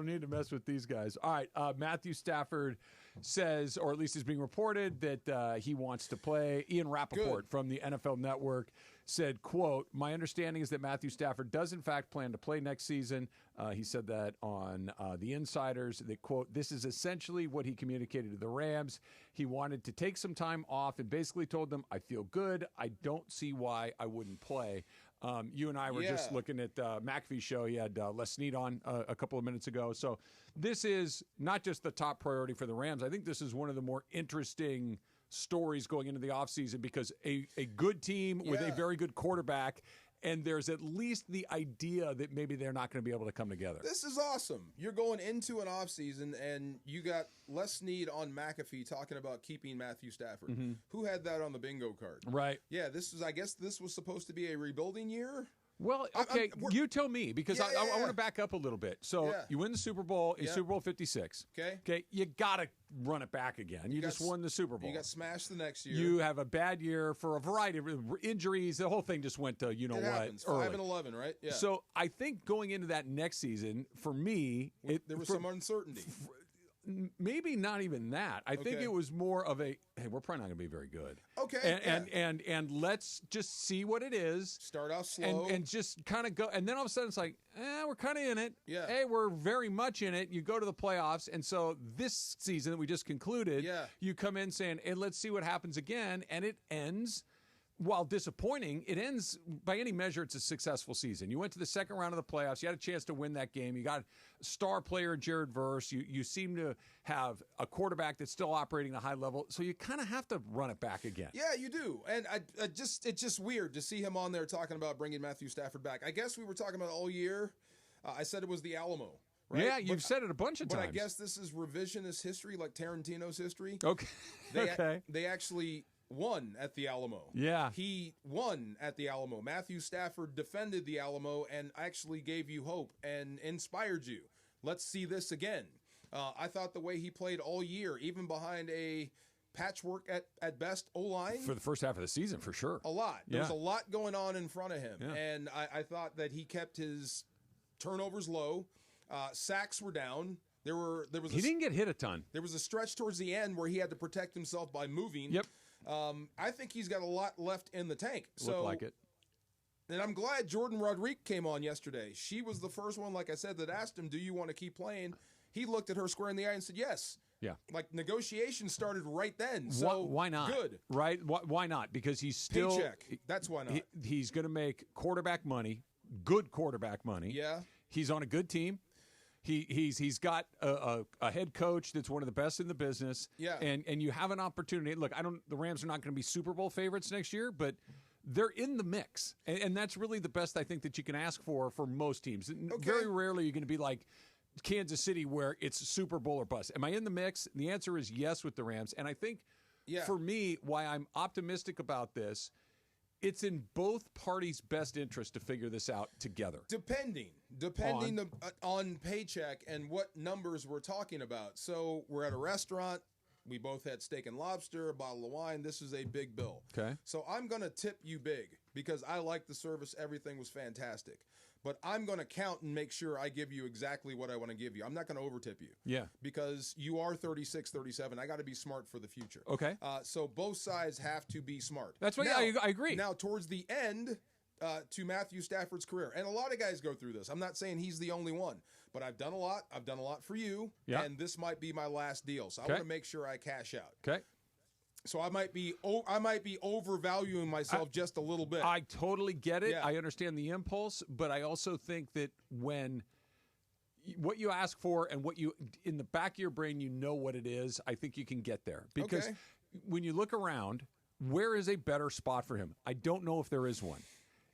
don't need to mess with these guys. All right, Matthew Stafford says, or at least is being reported, that he wants to play. Ian Rappaport from the NFL Network said, quote, "My understanding is that Matthew Stafford does in fact plan to play next season." He said that on The Insiders, that, quote, "This is essentially what he communicated to the Rams. He wanted to take some time off and basically told them, I feel good. I don't see why I wouldn't play." You and I were just looking at McAfee's show. He had Les Snead on a couple of minutes ago. So this is not just the top priority for the Rams. I think this is one of the more interesting stories going into the offseason because a good team with a very good quarterback, and there's at least the idea that maybe they're not going to be able to come together. This is awesome. You're going into an offseason, and you got Les Snead on McAfee talking about keeping Matthew Stafford. Mm-hmm. Who had that on the bingo card? Right. Yeah, I guess this was supposed to be a rebuilding year. Well, okay, you tell me, because I want to back up a little bit. So you win the Super Bowl in Super Bowl 56. Okay, you got to run it back again. You just won the Super Bowl. You got smashed the next year. You have a bad year for a variety of injuries. The whole thing just went to what. Happens. 5-11, right? Yeah. So I think going into that next season, for me, there was some uncertainty. Maybe not even that. I think it was more of a, hey, we're probably not going to be very good. Okay. And let's just see what it is. Start off slow. And just kind of go. And then all of a sudden it's like, we're kind of in it. Yeah. Hey, we're very much in it. You go to the playoffs. And so this season that we just concluded, you come in saying, hey, let's see what happens again. And it ends. While disappointing, it ends, by any measure, it's a successful season. You went to the second round of the playoffs. You had a chance to win that game. You got a star player, Jared Verse. You seem to have a quarterback that's still operating at a high level. So you kind of have to run it back again. Yeah, you do. And it's just weird to see him on there talking about bringing Matthew Stafford back. I guess we were talking about it all year. I said it was the Alamo. Right? Yeah, you've said it a bunch of times. But I guess this is revisionist history, like Tarantino's history. Okay. They actually won at the Alamo. Yeah. He won at the Alamo. Matthew Stafford defended the Alamo and actually gave you hope and inspired you. Let's see this again. I thought the way he played all year, even behind a patchwork at best O-line. For the first half of the season, for sure. A lot. There was a lot going on in front of him. Yeah. And I thought that he kept his turnovers low. Sacks were down. He didn't get hit a ton. There was a stretch towards the end where he had to protect himself by moving. Yep. I think he's got a lot left in the tank. Looked like it. And I'm glad Jordan Rodriguez came on yesterday. She was the first one, like I said, that asked him, do you want to keep playing? He looked at her square in the eye and said, yes. Yeah. Like, negotiations started right then. So why not? Good. Right? Why not? Because he's still... Paycheck. That's why not. He's going to make quarterback money, good quarterback money. Yeah. He's on a good team. He's got a head coach that's one of the best in the business. Yeah. And you have an opportunity. Look, the Rams are not going to be Super Bowl favorites next year, but they're in the mix. And that's really the best I think that you can ask for most teams. Okay. Very rarely are you going to be like Kansas City where it's Super Bowl or bust. Am I in the mix? And the answer is yes with the Rams. And I think for me, why I'm optimistic about this, it's in both parties' best interest to figure this out together. Depending on paycheck and what numbers we're talking about. So we're at a restaurant. We both had steak and lobster, a bottle of wine. This is a big bill. Okay. So I'm going to tip you big because I liked the service. Everything was fantastic. But I'm going to count and make sure I give you exactly what I want to give you. I'm not going to overtip you. Yeah. Because you are 36, 37. I got to be smart for the future. Okay. So both sides have to be smart. That's what I agree. Now, towards the end to Matthew Stafford's career, and a lot of guys go through this. I'm not saying he's the only one, but I've done a lot. I've done a lot for you, and this might be my last deal. So I want to make sure I cash out. Okay. So I might be overvaluing myself just a little bit. I totally get it. Yeah. I understand the impulse, but I also think that when what you ask for and what you in the back of your brain, you know what it is. I think you can get there because when you look around, where is a better spot for him? I don't know if there is one.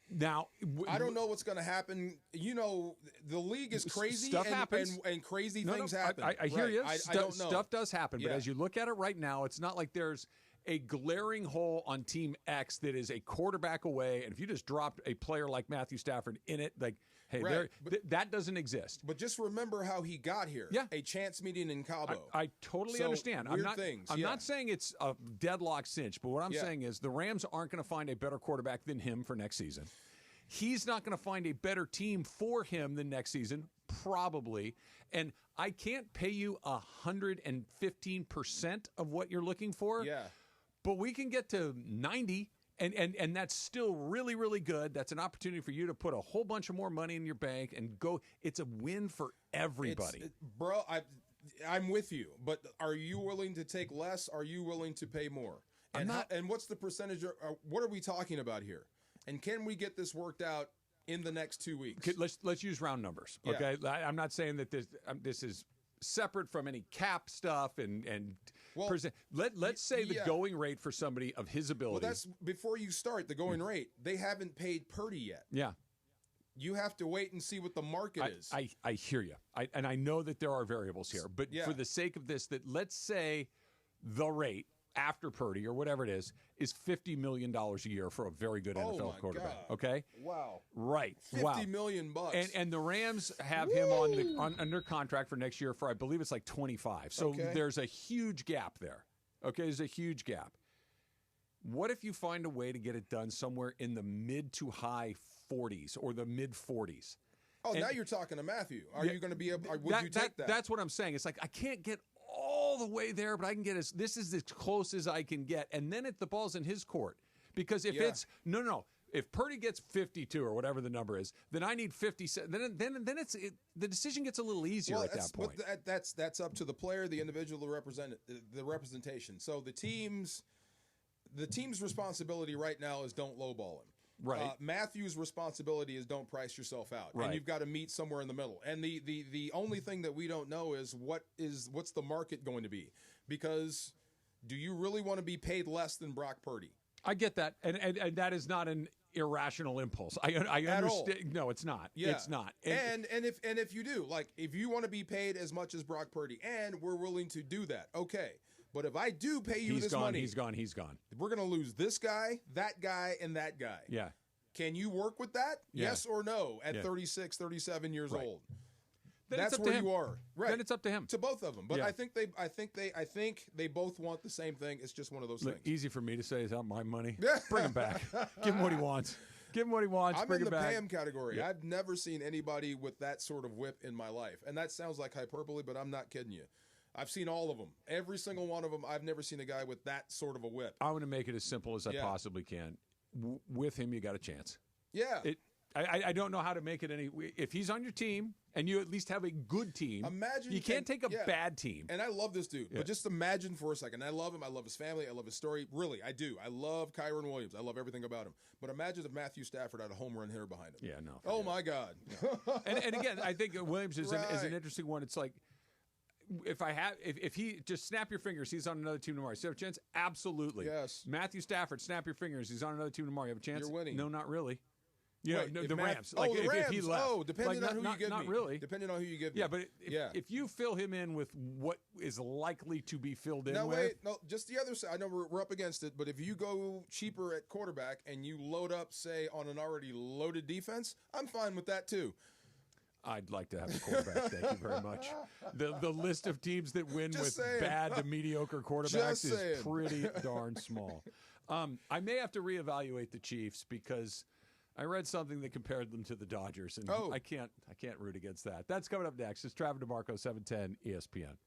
Now, I don't know what's going to happen. You know, the league is crazy. Stuff happens. And crazy things happen. I hear you. I don't know. Stuff does happen. But as you look at it right now, it's not like there's a glaring hole on Team X that is a quarterback away. And if you just dropped a player like Matthew Stafford in it, like, hey, that doesn't exist. But just remember how he got here. Yeah. A chance meeting in Cabo. I totally understand. I'm not saying it's a deadlock cinch, but what I'm saying is the Rams aren't going to find a better quarterback than him for next season. He's not going to find a better team for him than next season, probably. And I can't pay you 115% of what you're looking for. Yeah. But we can get to 90, and that's still really, really good. That's an opportunity for you to put a whole bunch of more money in your bank and go. It's a win for everybody. Bro, I'm with you, but are you willing to take less? Are you willing to pay more? And and what's the percentage? What are we talking about here? And can we get this worked out in the next 2 weeks? Okay, let's use round numbers. Okay, I'm not saying that this is separate from any cap stuff and well, let's say the going rate for somebody of his ability. Well, that's before you start the going rate. They haven't paid Purdy yet. Yeah. You have to wait and see what the market is. I hear you. And I know that there are variables here, but for the sake of this, that let's say the rate after Purdy or whatever it is $50 million a year for a very good NFL quarterback. God. Okay. Wow. Right. $50 million bucks. And the Rams have him under contract for next year for, I believe it's like 25. So there's a huge gap there. Okay. There's a huge gap. What if you find a way to get it done somewhere in the mid to high 40s or the mid 40s? Oh, now you're talking to Matthew. Are you going to be able? Would you take that? That's what I'm saying. It's like I can't get all the way there, but I can get this is as close as I can get, and then the ball's in his court. Because if it's no, if Purdy gets 52 or whatever the number is, then I need 57. Then the decision gets a little easier at that point. But that's up to the player, the individual, the representation. So the team's responsibility right now is don't lowball him. Right. Matthew's responsibility is don't price yourself out. Right. And you've got to meet somewhere in the middle. And the only thing that we don't know is what's the market going to be? Because do you really want to be paid less than Brock Purdy? I get that. And that is not an irrational impulse. I understand. No, it's not. Yeah. It's not. And if you do, like if you want to be paid as much as Brock Purdy and we're willing to do that, okay. But if I do pay you money, he's gone. We're going to lose this guy, and that guy. Yeah. Can you work with that? Yeah. Yes or no at 36, 37 years old? Then That's where you are. Right. Then it's up to him. To both of them. But I think they both want the same thing. It's just one of those things. Easy for me to say is not my money. Bring him back. Give him what he wants. Give him what he wants. I'm Bring in the him back. Pam category. Yeah. I've never seen anybody with that sort of whip in my life. And that sounds like hyperbole, but I'm not kidding you. I've seen all of them. Every single one of them. I've never seen a guy with that sort of a whip. I want to make it as simple as I possibly can. With him, you got a chance. Yeah. I don't know how to make it any. If he's on your team and you at least have a good team, imagine you can't take a bad team. And I love this dude, but just imagine for a second. I love him. I love his family. I love his story. Really, I do. I love Kyron Williams. I love everything about him. But imagine if Matthew Stafford had a home run hitter behind him. Yeah, no. Oh my God. and again, I think Williams is an interesting one. It's like. If he just snap your fingers, he's on another team tomorrow. You have a chance? Absolutely. Yes. Matthew Stafford, snap your fingers, he's on another team tomorrow. You have a chance? You're winning. No, not really. Wait, the Rams. The Rams. If he left. Depending on who you give me. Not really. Depending on who you give me. Yeah, but if you fill him in with what is likely to be filled in with. No, just the other side. I know we're up against it, but if you go cheaper at quarterback and you load up, say, on an already loaded defense, I'm fine with that too. I'd like to have a quarterback. Thank you very much. The list of teams that win bad to mediocre quarterbacks is pretty darn small. I may have to reevaluate the Chiefs because I read something that compared them to the Dodgers, and I can't root against that. That's coming up next. It's Travis DeMarco, 710 ESPN.